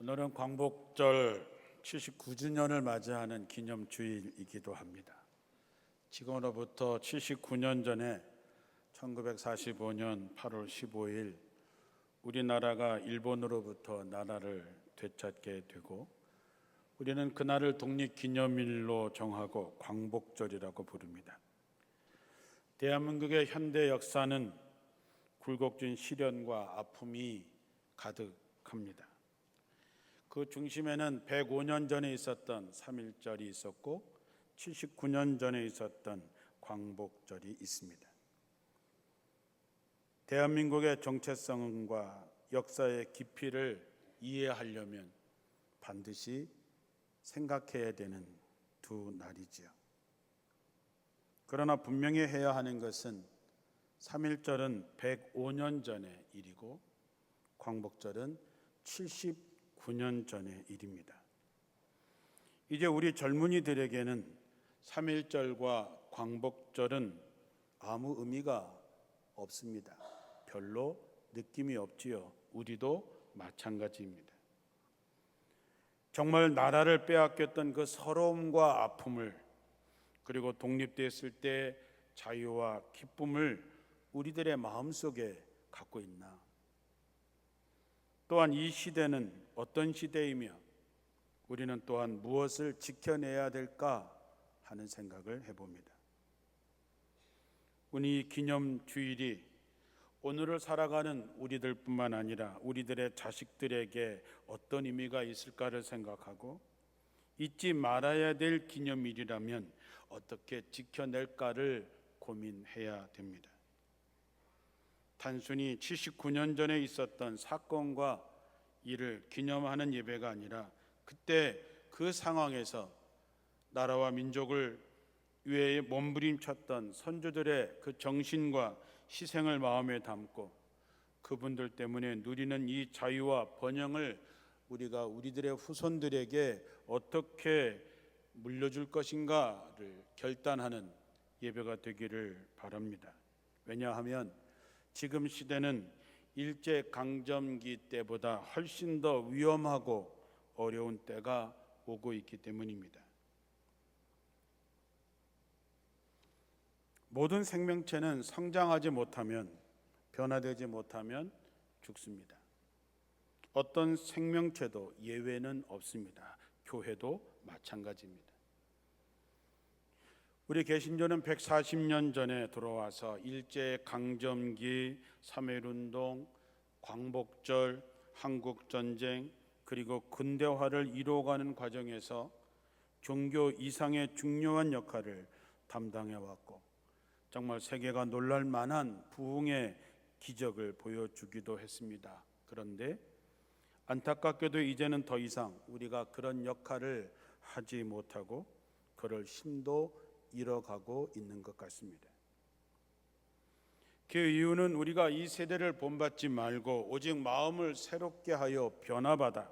오늘은 광복절 79주년을 맞이하는 기념주일이기도 합니다. 지금으로부터 79년 전에 1945년 8월 15일 우리나라가 일본으로부터 나라를 되찾게 되고 우리는 그날을 독립기념일로 정하고 광복절이라고 부릅니다. 대한민국의 현대 역사는 굴곡진 시련과 아픔이 가득합니다. 그 중심에는 105년 전에 있었던 3.1절이 있었고 79년 전에 있었던 광복절이 있습니다. 대한민국의 정체성과 역사의 깊이를 이해하려면 반드시 생각해야 되는 두 날이지요. 그러나 분명히 해야 하는 것은 3.1절은 105년 전의 일이고 광복절은 79년 전의 일입니다. 이제 우리 젊은이들에게는 3.1절과 광복절은 아무 의미가 없습니다. 별로 느낌이 없지요. 우리도 마찬가지입니다. 정말 나라를 빼앗겼던 그 서러움과 아픔을, 그리고 독립됐을 때 자유와 기쁨을 우리들의 마음속에 갖고 있나? 또한 이 시대는 어떤 시대이며 우리는 또한 무엇을 지켜내야 될까 하는 생각을 해봅니다. 우리 기념주일이 오늘을 살아가는 우리들뿐만 아니라 우리들의 자식들에게 어떤 의미가 있을까를 생각하고 잊지 말아야 될 기념일이라면 어떻게 지켜낼까를 고민해야 됩니다. 단순히 79년 전에 있었던 사건과 이를 기념하는 예배가 아니라 그때 그 상황에서 나라와 민족을 위해 몸부림쳤던 선조들의 그 정신과 희생을 마음에 담고 그분들 때문에 누리는 이 자유와 번영을 우리가 우리들의 후손들에게 어떻게 물려줄 것인가를 결단하는 예배가 되기를 바랍니다. 왜냐하면 지금 시대는 일제강점기 때보다 훨씬 더 위험하고 어려운 때가 오고 있기 때문입니다. 모든 생명체는 성장하지 못하면, 변화되지 못하면 죽습니다. 어떤 생명체도 예외는 없습니다. 교회도 마찬가지입니다. 우리 개신교는 140년 전에 들어와서 일제강점기, 3.1운동, 광복절, 한국전쟁, 그리고 근대화를 이루어가는 과정에서 종교 이상의 중요한 역할을 담당해왔고 정말 세계가 놀랄 만한 부흥의 기적을 보여주기도 했습니다. 그런데 안타깝게도 이제는 더 이상 우리가 그런 역할을 하지 못하고 그럴 힘도 잃어가고 있는 것 같습니다. 그 이유는 우리가 이 세대를 본받지 말고 오직 마음을 새롭게 하여 변화받아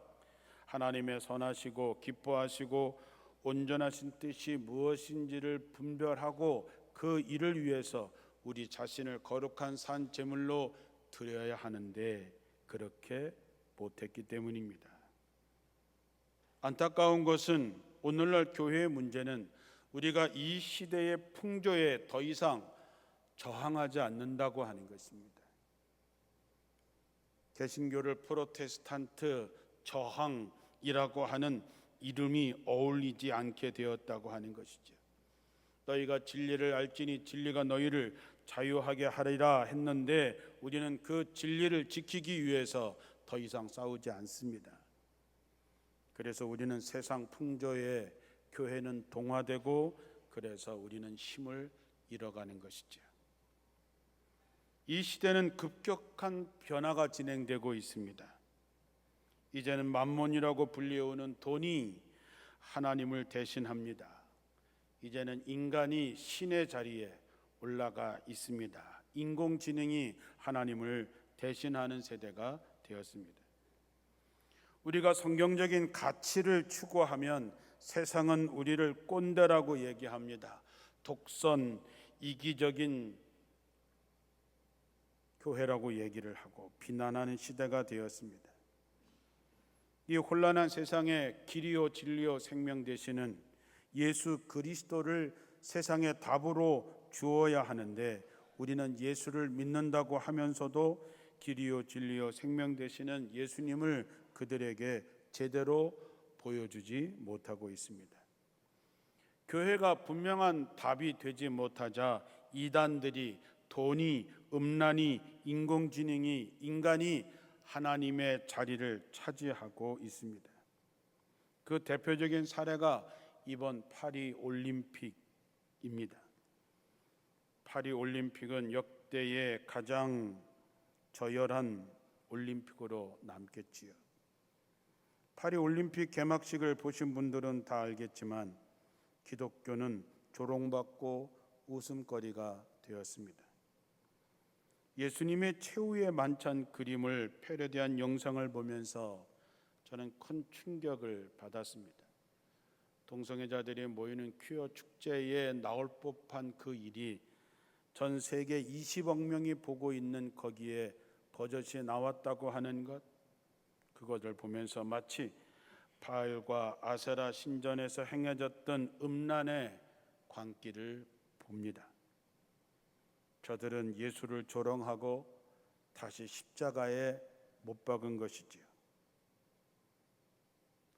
하나님의 선하시고 기뻐하시고 온전하신 뜻이 무엇인지를 분별하고 그 일을 위해서 우리 자신을 거룩한 산 제물로 드려야 하는데 그렇게 못했기 때문입니다. 안타까운 것은 오늘날 교회의 문제는 우리가 이 시대의 풍조에 더 이상 저항하지 않는다고 하는 것입니다. 개신교를 프로테스탄트 저항이라고 하는 이름이 어울리지 않게 되었다고 하는 것이죠. 너희가 진리를 알지니 진리가 너희를 자유하게 하리라 했는데 우리는 그 진리를 지키기 위해서 더 이상 싸우지 않습니다. 그래서 우리는 세상 풍조에 교회는 동화되고 그래서 우리는 힘을 잃어가는 것이죠. 이 시대는 급격한 변화가 진행되고 있습니다. 이제는 만몬이라고 불리우는 돈이 하나님을 대신합니다. 이제는 인간이 신의 자리에 올라가 있습니다. 인공지능이 하나님을 대신하는 세대가 되었습니다. 우리가 성경적인 가치를 추구하면 세상은 우리를 꼰대라고 얘기합니다. 독선, 이기적인 교회라고 얘기를 하고 비난하는 시대가 되었습니다. 이 혼란한 세상에 길이요 진리요 생명 되시는 예수 그리스도를 세상의 답으로 주어야 하는데, 우리는 예수를 믿는다고 하면서도 길이요 진리요 생명 되시는 예수님을 그들에게 제대로 보여주지 못하고 있습니다. 교회가 분명한 답이 되지 못하자 이단들이 돈이, 음란이, 인공지능이, 인간이 하나님의 자리를 차지하고 있습니다. 그 대표적인 사례가 이번 파리 올림픽입니다. 파리 올림픽은 역대의 가장 저열한 올림픽으로 남겠지요. 파리 올림픽 개막식을 보신 분들은 다 알겠지만 기독교는 조롱받고 웃음거리가 되었습니다. 예수님의 최후의 만찬 그림을 패러디한 영상을 보면서 저는 큰 충격을 받았습니다. 동성애자들이 모이는 퀴어 축제에 나올 법한 그 일이 전 세계 20억 명이 보고 있는 거기에 버젓이 나왔다고 하는 것, 그것을 보면서 마치 바알과 아세라 신전에서 행해졌던 음란의 광기를 봅니다. 저들은 예수를 조롱하고 다시 십자가에 못 박은 것이지요.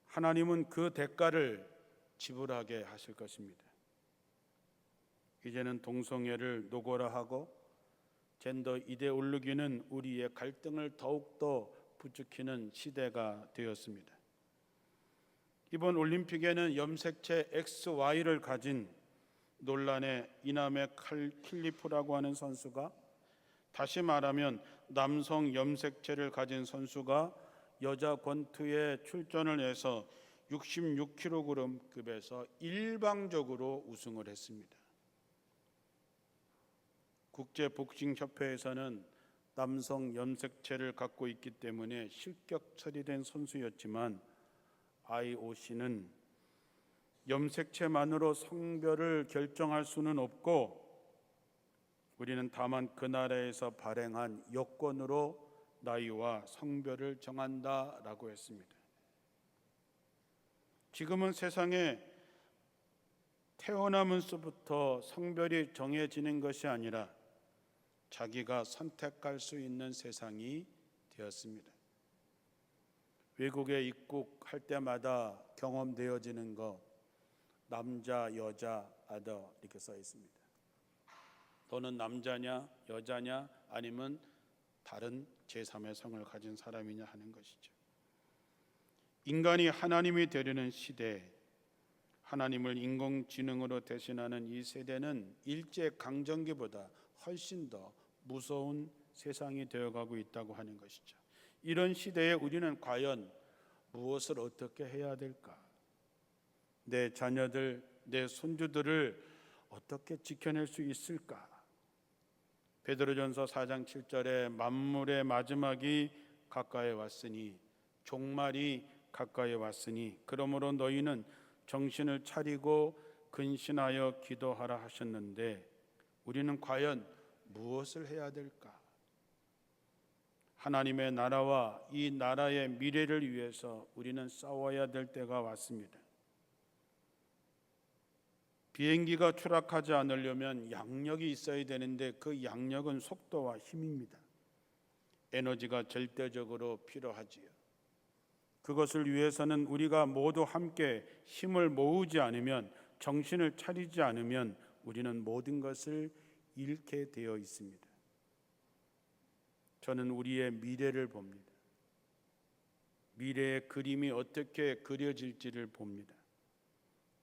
하나님은 그 대가를 지불하게 하실 것입니다. 이제는 동성애를 노골화하고 젠더 이데올로기는 우리의 갈등을 더욱더 부추기는 시대가 되었습니다. 이번 올림픽에는 염색체 XY를 가진 논란의 이남의 킬리프라고 하는 선수가, 다시 말하면 남성 염색체를 가진 선수가 여자 권투에 출전을 해서 66kg급에서 일방적으로 우승을 했습니다. 국제복싱협회에서는 남성 염색체를 갖고 있기 때문에 실격 처리된 선수였지만 IOC는 염색체만으로 성별을 결정할 수는 없고 우리는 다만 그 나라에서 발행한 여권으로 나이와 성별을 정한다라고 했습니다. 지금은 세상에 태어나면서부터 성별이 정해지는 것이 아니라 자기가 선택할 수 있는 세상이 되었습니다. 외국에 입국할 때마다 경험되어지는 것, 남자, 여자, 아더 이렇게 써 있습니다. 너는 남자냐, 여자냐, 아니면 다른 제3의 성을 가진 사람이냐 하는 것이죠. 인간이 하나님이 되려는 시대, 하나님을 인공지능으로 대신하는 이 세대는 일제강점기보다 훨씬 더 무서운 세상이 되어가고 있다고 하는 것이죠. 이런 시대에 우리는 과연 무엇을 어떻게 해야 될까? 내 자녀들, 내 손주들을 어떻게 지켜낼 수 있을까? 베드로전서 4장 7절에 만물의 마지막이 가까이 왔으니, 종말이 가까이 왔으니 그러므로 너희는 정신을 차리고 근신하여 기도하라 하셨는데, 우리는 과연 무엇을 해야 될까? 하나님의 나라와 이 나라의 미래를 위해서 우리는 싸워야 될 때가 왔습니다. 비행기가 추락하지 않으려면 양력이 있어야 되는데 그 양력은 속도와 힘입니다. 에너지가 절대적으로 필요하지요. 그것을 위해서는 우리가 모두 함께 힘을 모으지 않으면, 정신을 차리지 않으면 우리는 모든 것을 잃게 되어 있습니다. 저는 우리의 미래를 봅니다. 미래의 그림이 어떻게 그려질지를 봅니다.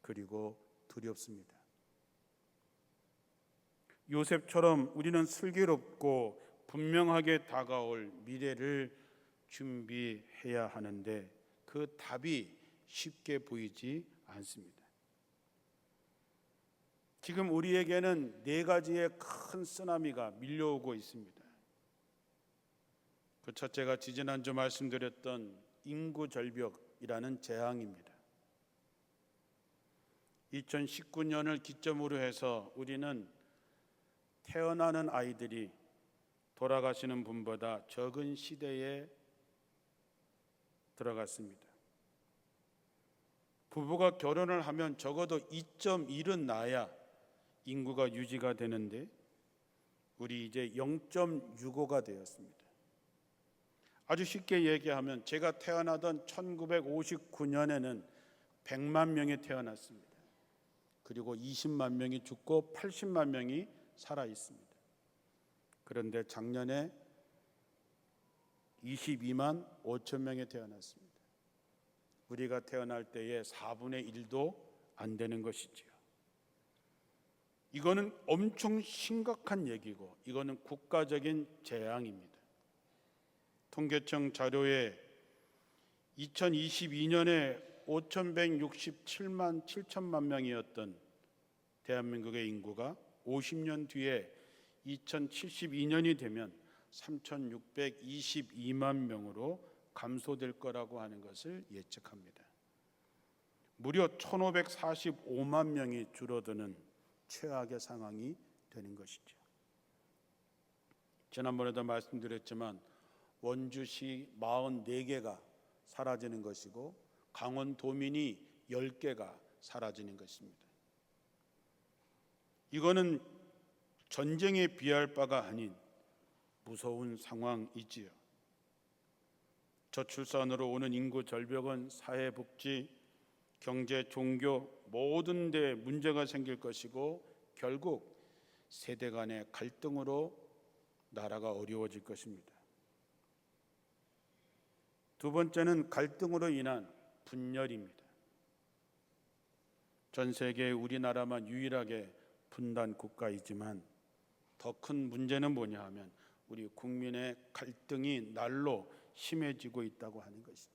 그리고 두렵습니다. 요셉처럼 우리는 슬기롭고 분명하게 다가올 미래를 준비해야 하는데 그 답이 쉽게 보이지 않습니다. 지금 우리에게는 4가지의 큰 쓰나미가 밀려오고 있습니다. 그 첫째가 지지난주 말씀드렸던 인구 절벽이라는 재앙입니다. 2019년을 기점으로 해서 우리는 태어나는 아이들이 돌아가시는 분보다 적은 시대에 들어갔습니다. 부부가 결혼을 하면 적어도 2.1은 낳아야 인구가 유지가 되는데 우리 이제 0.65가 되었습니다. 아주 쉽게 얘기하면 제가 태어나던 1959년에는 100만 명이 태어났습니다. 그리고 20만 명이 죽고 80만 명이 살아 있습니다. 그런데 작년에 22만 5천 명이 태어났습니다. 우리가 태어날 때의 4분의 1도 안 되는 것이지요. 이거는 엄청 심각한 얘기고 이거는 국가적인 재앙입니다. 통계청 자료에 2022년에 5,167만 7천만 명이었던 대한민국의 인구가 50년 뒤에 2072년이 되면 3,622만 명으로 감소될 거라고 하는 것을 예측합니다. 무려 1,545만 명이 줄어드는 최악의 상황이 되는 것이죠. 지난번에도 말씀드렸지만 원주시 44개가 사라지는 것이고 강원도민이 10개가 사라지는 것입니다. 이거는 전쟁에 비할 바가 아닌 무서운 상황이지요. 저출산으로 오는 인구 절벽은 사회복지, 경제, 종교 모든 데 문제가 생길 것이고 결국 세대 간의 갈등으로 나라가 어려워질 것입니다. 두 번째는 갈등으로 인한 분열입니다. 전 세계 우리나라만 유일하게 분단 국가이지만 더 큰 문제는 뭐냐 하면 우리 국민의 갈등이 날로 심해지고 있다고 하는 것이죠.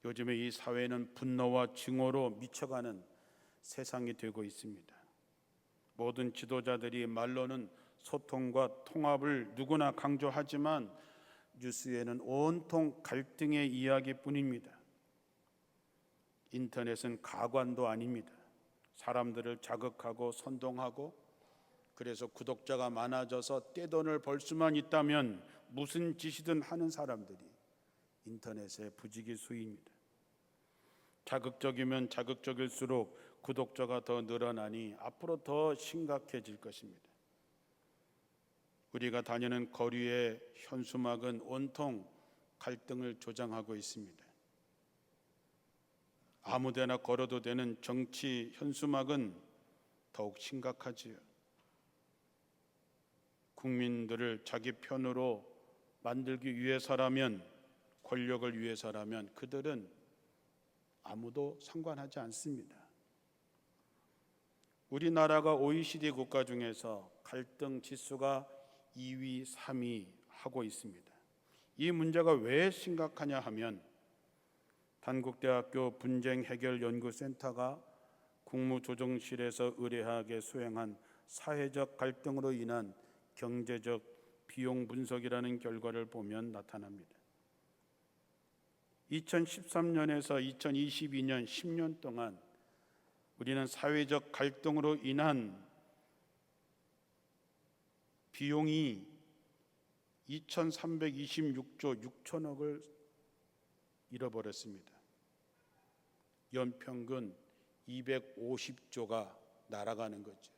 요즘에 이 사회는 분노와 증오로 미쳐가는 세상이 되고 있습니다. 모든 지도자들이 말로는 소통과 통합을 누구나 강조하지만 뉴스에는 온통 갈등의 이야기뿐입니다. 인터넷은 가관도 아닙니다. 사람들을 자극하고 선동하고 그래서 구독자가 많아져서 떼돈을 벌 수만 있다면 무슨 짓이든 하는 사람들이 인터넷의 부지기수입니다. 자극적이면 자극적일수록 구독자가 더 늘어나니 앞으로 더 심각해질 것입니다. 우리가 다니는 거리의 현수막은 온통 갈등을 조장하고 있습니다. 아무데나 걸어도 되는 정치 현수막은 더욱 심각하지요. 국민들을 자기 편으로 만들기 위해서라면, 권력을 위해서라면 그들은 아무도 상관하지 않습니다. 우리나라가 OECD 국가 중에서 갈등 지수가 2위, 3위 하고 있습니다. 이 문제가 왜 심각하냐 하면 단국대학교 분쟁해결연구센터가 국무조정실에서 의뢰하게 수행한 사회적 갈등으로 인한 경제적 비용 분석이라는 결과를 보면 나타납니다. 2013년에서 2022년 10년 동안 우리는 사회적 갈등으로 인한 비용이 2,326조 6천억을 잃어버렸습니다. 연평균 250조가 날아가는 거죠.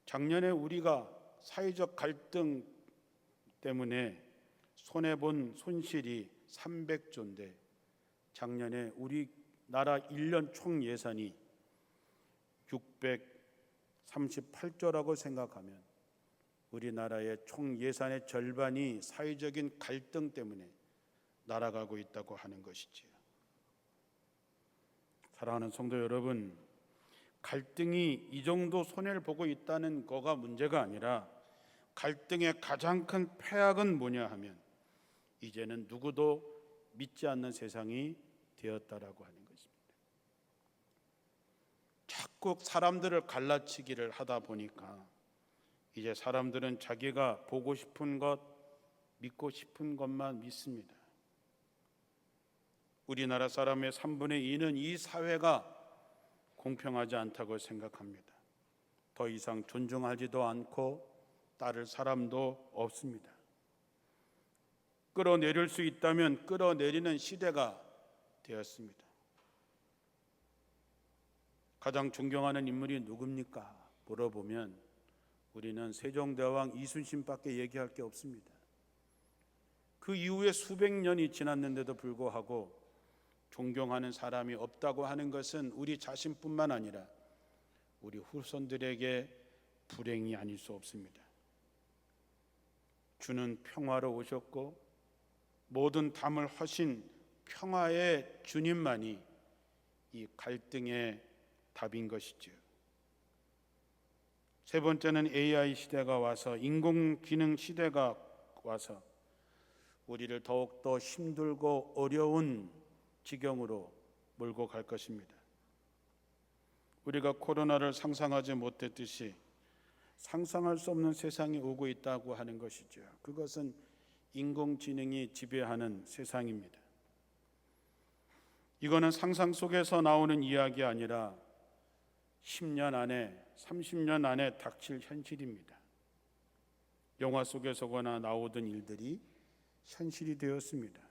작년에 우리가 사회적 갈등 때문에 손해본 손실이 300조인데 작년에 우리나라 1년 총 예산이 638조라고 생각하면 우리나라의 총 예산의 절반이 사회적인 갈등 때문에 날아가고 있다고 하는 것이지요. 사랑하는 성도 여러분, 갈등이 이 정도 손해를 보고 있다는 거가 문제가 아니라 갈등의 가장 큰 폐악은 뭐냐 하면 이제는 누구도 믿지 않는 세상이 되었다라고 하는 것입니다. 자꾸 사람들을 갈라치기를 하다 보니까 이제 사람들은 자기가 보고 싶은 것, 믿고 싶은 것만 믿습니다. 우리나라 사람의 3분의 2는 이 사회가 공평하지 않다고 생각합니다. 더 이상 존중하지도 않고 따를 사람도 없습니다. 끌어내릴 수 있다면 끌어내리는 시대가 되었습니다. 가장 존경하는 인물이 누굽니까? 물어보면 우리는 세종대왕 이순신밖에 얘기할 게 없습니다. 그 이후에 수백 년이 지났는데도 불구하고 존경하는 사람이 없다고 하는 것은 우리 자신뿐만 아니라 우리 후손들에게 불행이 아닐 수 없습니다. 주는 평화로 오셨고 모든 담을 허신 평화의 주님만이 이 갈등의 답인 것이죠. 세 번째는 AI 시대가 와서, 인공지능 시대가 와서 우리를 더욱더 힘들고 어려운 지경으로 몰고 갈 것입니다. 우리가 코로나를 상상하지 못했듯이 상상할 수 없는 세상이 오고 있다고 하는 것이죠. 그것은 인공지능이 지배하는 세상입니다. 이거는 상상 속에서 나오는 이야기 아니라 10년 안에, 30년 안에 닥칠 현실입니다. 영화 속에서거나 나오던 일들이 현실이 되었습니다.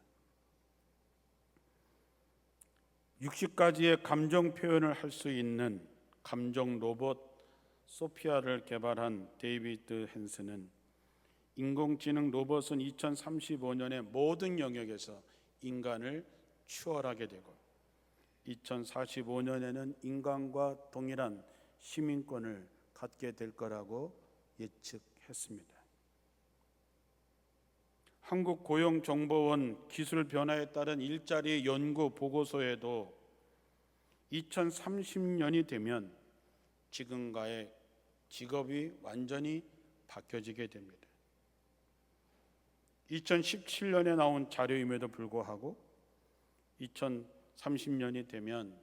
60가지의 감정 표현을 할 수 있는 감정 로봇 소피아를 개발한 데이비드 헨슨은 인공지능 로봇은 2035년에 모든 영역에서 인간을 추월하게 되고 2045년에는 인간과 동일한 시민권을 갖게 될 거라고 예측했습니다. 한국고용정보원 기술 변화에 따른 일자리 연구 보고서에도 2030년이 되면 지금과의 직업이 완전히 바뀌어지게 됩니다. 2017년에 나온 자료임에도 불구하고 2030년이 되면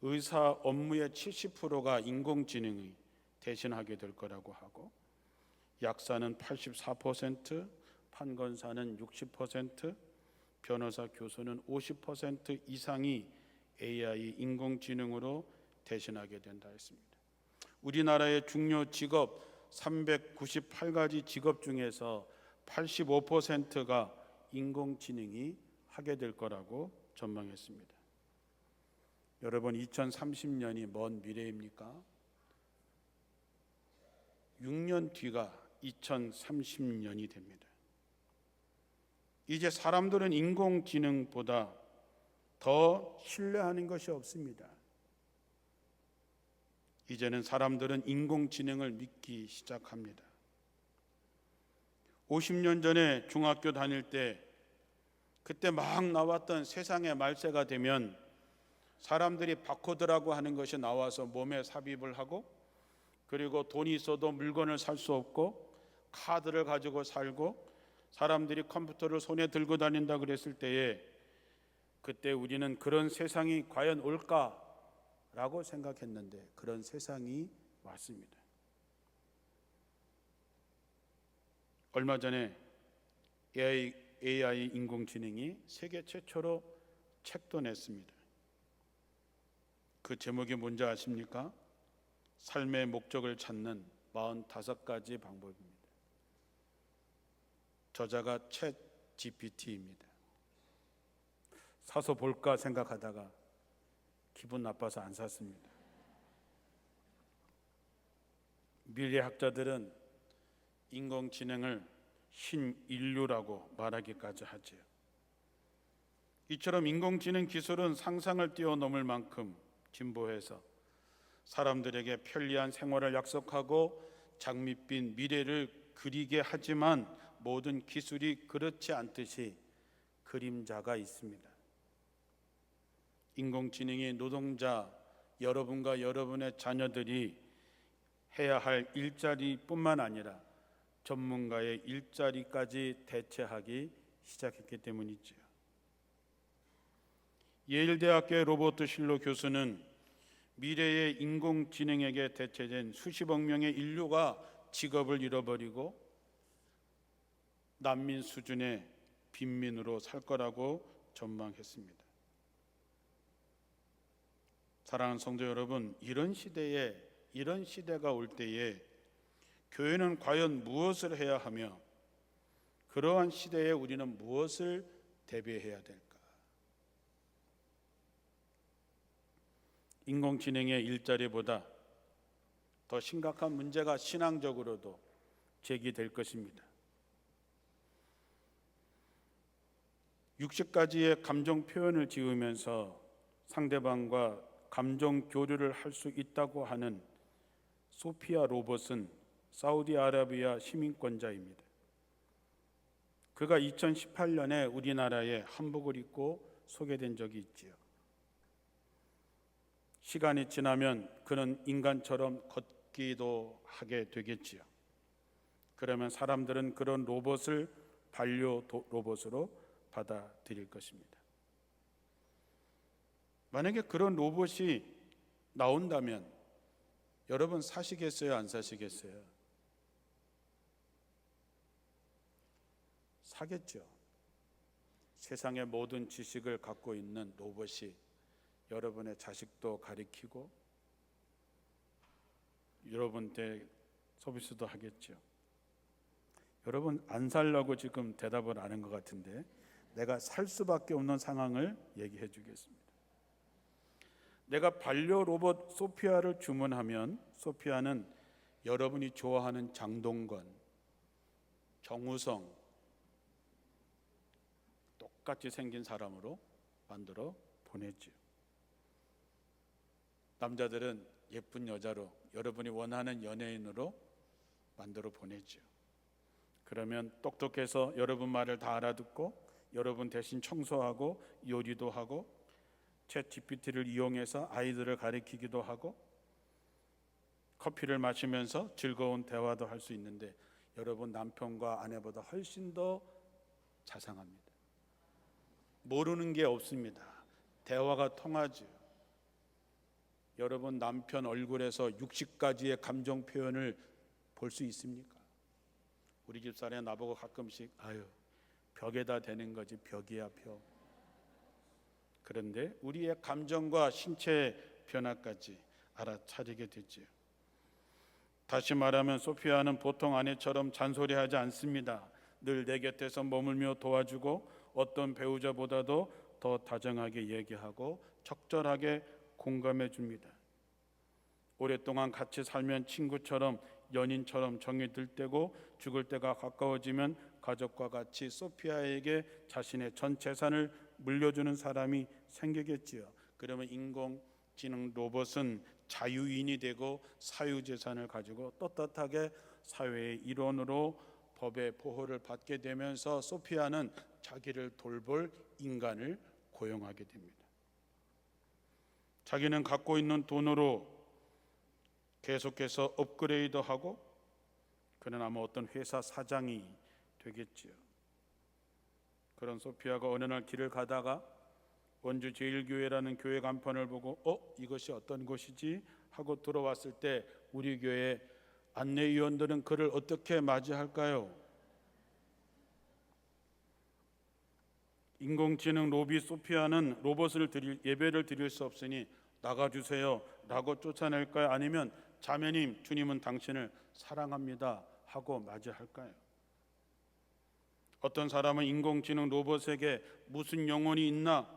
의사 업무의 70%가 인공지능이 대신하게 될 거라고 하고, 약사는 84%, 판검사는 60%, 변호사, 교수는 50% 이상이 AI 인공지능으로 대신하게 된다 했습니다. 우리나라의 중요 직업 398가지 직업 중에서 85%가 인공지능이 하게 될 거라고 전망했습니다. 여러분, 2030년이 먼 미래입니까? 6년 뒤가 2030년이 됩니다. 이제 사람들은 인공지능보다 더 신뢰하는 것이 없습니다. 이제는 사람들은 인공지능을 믿기 시작합니다. 50년 전에 중학교 다닐 때 그때 막 나왔던 세상의 말세가 되면 사람들이 바코드라고 하는 것이 나와서 몸에 삽입을 하고, 그리고 돈이 있어도 물건을 살 수 없고 카드를 가지고 살고 사람들이 컴퓨터를 손에 들고 다닌다 그랬을 때에 그때 우리는 그런 세상이 과연 올까라고 생각했는데 그런 세상이 왔습니다. 얼마 전에 AI 인공지능이 세계 최초로 책도 냈습니다. 그 제목이 뭔지 아십니까? 삶의 목적을 찾는 45가지 방법입니다. 저자가 챗 GPT입니다. 사서 볼까 생각하다가 기분 나빠서 안 샀습니다. 미래학자들은 인공지능을 신인류라고 말하기까지 하죠. 이처럼 인공지능 기술은 상상을 뛰어넘을 만큼 진보해서 사람들에게 편리한 생활을 약속하고 장밋빛 미래를 그리게 하지만 모든 기술이 그렇지 않듯이 그림자가 있습니다. 인공지능이 노동자 여러분과 여러분의 자녀들이 해야 할 일자리뿐만 아니라 전문가의 일자리까지 대체하기 시작했기 때문이죠. 예일대학교의 로버트 실로 교수는 미래의 인공지능에게 대체된 수십억 명의 인류가 직업을 잃어버리고 난민 수준의 빈민으로 살 거라고 전망했습니다. 사랑하는 성도 여러분, 이런 시대가 올 때에 교회는 과연 무엇을 해야 하며 그러한 시대에 우리는 무엇을 대비해야 될까? 인공지능의 일자리보다 더 심각한 문제가 신앙적으로도 제기될 것입니다. 60가지의 감정 표현을 지으면서 상대방과 감정 교류를 할 수 있다고 하는 소피아 로봇은 사우디아라비아 시민권자입니다. 그가 2018년에 우리나라에 한복을 입고 소개된 적이 있지요. 시간이 지나면 그는 인간처럼 걷기도 하게 되겠지요. 그러면 사람들은 그런 로봇을 반려 로봇으로 받아들일 것입니다. 만약에 그런 로봇이 나온다면 여러분 사시겠어요? 안 사시겠어요? 사겠죠. 세상의 모든 지식을 갖고 있는 로봇이 여러분의 자식도 가리키고 여러분한테 서비스도 하겠죠. 여러분 안 살라고 지금 대답을 안 한 것 같은데 내가 살 수밖에 없는 상황을 얘기해 주겠습니다. 내가 반려 로봇 소피아를 주문하면 소피아는 여러분이 좋아하는 장동건, 정우성 똑같이 생긴 사람으로 만들어 보내죠. 남자들은 예쁜 여자로 여러분이 원하는 연예인으로 만들어 보내죠. 그러면 똑똑해서 여러분 말을 다 알아듣고 여러분 대신 청소하고 요리도 하고 챗 GPT를 이용해서 아이들을 가르치기도 하고 커피를 마시면서 즐거운 대화도 할 수 있는데 여러분 남편과 아내보다 훨씬 더 자상합니다. 모르는 게 없습니다. 대화가 통하죠. 여러분 남편 얼굴에서 60가지의 감정 표현을 볼 수 있습니까? 우리 집사람이 나보고 가끔씩 아유 벽에다 대는 거지 벽이야 벽. 그런데 우리의 감정과 신체 변화까지 알아차리게 되지요. 다시 말하면 소피아는 보통 아내처럼 잔소리하지 않습니다. 늘 내 곁에서 머물며 도와주고 어떤 배우자보다도 더 다정하게 얘기하고 적절하게 공감해 줍니다. 오랫동안 같이 살면 친구처럼 연인처럼 정이 들 때고 죽을 때가 가까워지면 가족과 같이 소피아에게 자신의 전 재산을 물려주는 사람이 생기겠지요. 그러면 인공지능 로봇은 자유인이 되고 사유재산을 가지고 떳떳하게 사회의 일원으로 법의 보호를 받게 되면서 소피아는 자기를 돌볼 인간을 고용하게 됩니다. 자기는 갖고 있는 돈으로 계속해서 업그레이드하고 그는 아마 어떤 회사 사장이 되겠지요. 그런 소피아가 어느 날 길을 가다가 원주 제일교회라는 교회 간판을 보고 이것이 어떤 곳이지 하고 들어왔을 때 우리 교회 안내위원들은 그를 어떻게 맞이할까요? 인공지능 로봇 소피아는 예배를 드릴 수 없으니 나가주세요 라고 쫓아낼까요? 아니면 자매님 주님은 당신을 사랑합니다 하고 맞이할까요? 어떤 사람은 인공지능 로봇에게 무슨 영혼이 있나?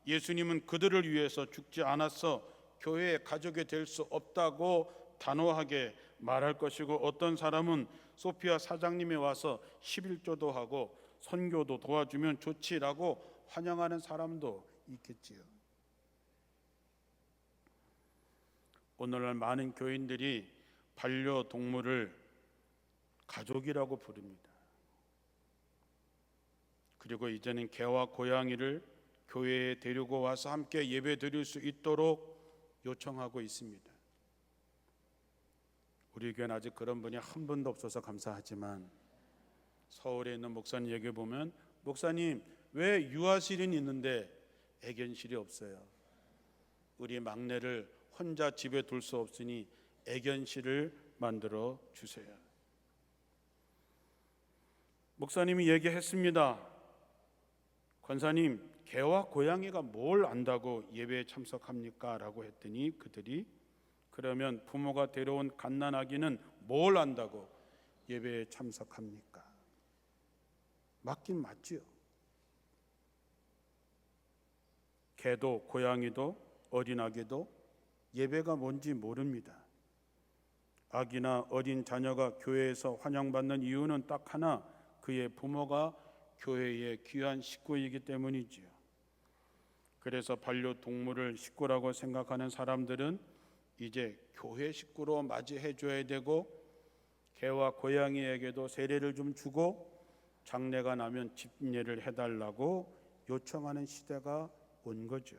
예수님은 그들을 위해서 죽지 않았어 교회의 가족이 될 수 없다고 단호하게 말할 것이고 어떤 사람은 소피아 사장님이 와서 11조도 하고 선교도 도와주면 좋지라고 환영하는 사람도 있겠지요. 오늘날 많은 교인들이 반려동물을 가족이라고 부릅니다. 그리고 이제는 개와 고양이를 교회에 데리고 와서 함께 예배 드릴 수 있도록 요청하고 있습니다. 우리 교회는 아직 그런 분이 한 분도 없어서 감사하지만 서울에 있는 목사님 얘기 보면 목사님 왜 유아실은 있는데 애견실이 없어요? 우리 막내를 혼자 집에 둘 수 없으니 애견실을 만들어 주세요. 목사님이 얘기했습니다. 권사님 개와 고양이가 뭘 안다고 예배에 참석합니까? 라고 했더니 그들이 그러면 부모가 데려온 갓난아기는 뭘 안다고 예배에 참석합니까? 맞긴 맞지요. 개도 고양이도 어린아기도 예배가 뭔지 모릅니다. 아기나 어린 자녀가 교회에서 환영받는 이유는 딱 하나, 그의 부모가 교회의 귀한 식구이기 때문이지요. 그래서 반려동물을 식구라고 생각하는 사람들은 이제 교회 식구로 맞이해 줘야 되고, 개와 고양이에게도 세례를 좀 주고 장례가 나면 집례를 해달라고 요청하는 시대가 온 거죠.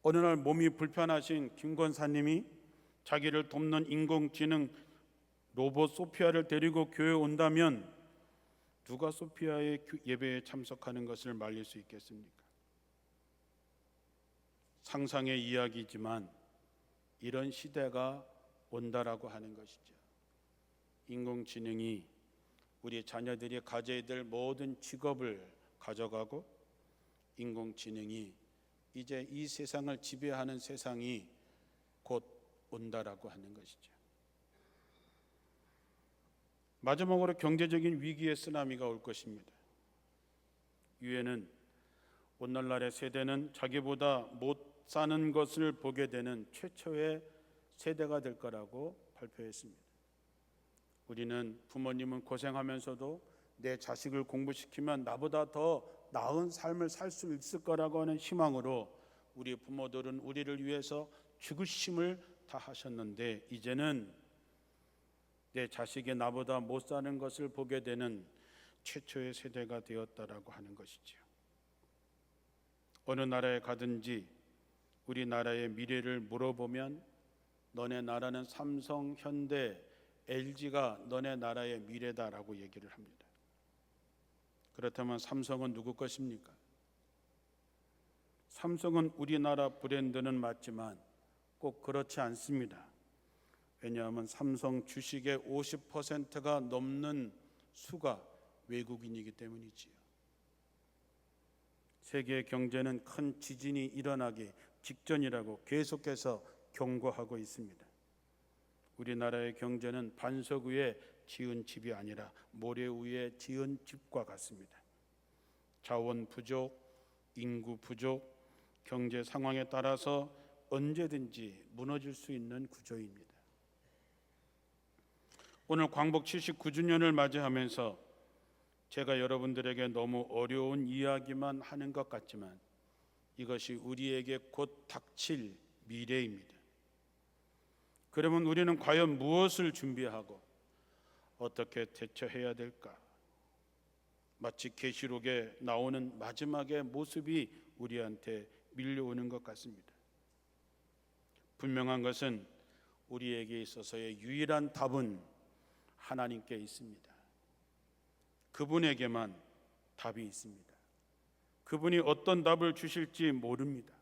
어느 날 몸이 불편하신 김 권사님이 자기를 돕는 인공지능 로봇 소피아를 데리고 교회에 온다면 누가 소피아의 예배에 참석하는 것을 말릴 수 있겠습니까? 상상의 이야기지만 이런 시대가 온다라고 하는 것이죠. 인공지능이 우리 자녀들이 가져야 될 모든 직업을 가져가고, 인공지능이 이제 이 세상을 지배하는 세상이 곧 온다라고 하는 것이죠. 마지막으로 경제적인 위기의 쓰나미가 올 것입니다. 유엔은 오늘날의 세대는 자기보다 못 사는 것을 보게 되는 최초의 세대가 될 거라고 발표했습니다. 우리는 부모님은 고생하면서도 내 자식을 공부시키면 나보다 더 나은 삶을 살 수 있을 거라고 하는 희망으로 우리 부모들은 우리를 위해서 죽으심을 다하셨는데, 이제는 내 자식이 나보다 못 사는 것을 보게 되는 최초의 세대가 되었다라고 하는 것이죠. 어느 나라에 가든지 우리나라의 미래를 물어보면 너네 나라는 삼성, 현대, LG가 너네 나라의 미래다라고 얘기를 합니다. 그렇다면 삼성은 누구 것입니까? 삼성은 우리나라 브랜드는 맞지만 꼭 그렇지 않습니다. 왜냐하면 삼성 주식의 50%가 넘는 수가 외국인이기 때문이지요. 세계 경제는 큰 지진이 일어나기 직전이라고 계속해서 경고하고 있습니다. 우리나라의 경제는 반석 위에 지은 집이 아니라 모래 위에 지은 집과 같습니다. 자원 부족, 인구 부족, 경제 상황에 따라서 언제든지 무너질 수 있는 구조입니다. 오늘 광복 79주년을 맞이하면서 제가 여러분들에게 너무 어려운 이야기만 하는 것 같지만 이것이 우리에게 곧 닥칠 미래입니다. 그러면 우리는 과연 무엇을 준비하고 어떻게 대처해야 될까? 마치 계시록에 나오는 마지막의 모습이 우리한테 밀려오는 것 같습니다. 분명한 것은 우리에게 있어서의 유일한 답은 하나님께 있습니다. 그분에게만 답이 있습니다. 그분이 어떤 답을 주실지 모릅니다.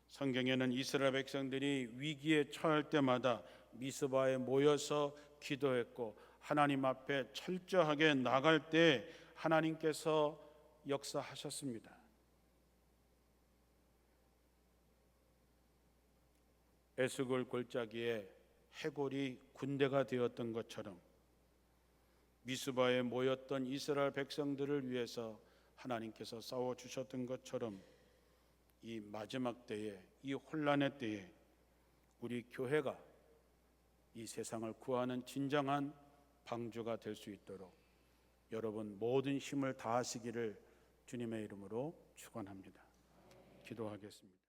성경에는 이스라엘 백성들이 위기에 처할 때마다 미스바에 모여서 기도했고 하나님 앞에 철저하게 나갈 때 하나님께서 역사하셨습니다. 에스골 골짜기에 해골이 군대가 되었던 것처럼 미스바에 모였던 이스라엘 백성들을 위해서 하나님께서 싸워주셨던 것처럼 이 마지막 때에, 이 혼란의 때에 우리 교회가 이 세상을 구하는 진정한 방주가 될 수 있도록 여러분 모든 힘을 다하시기를 주님의 이름으로 축원합니다. 기도하겠습니다.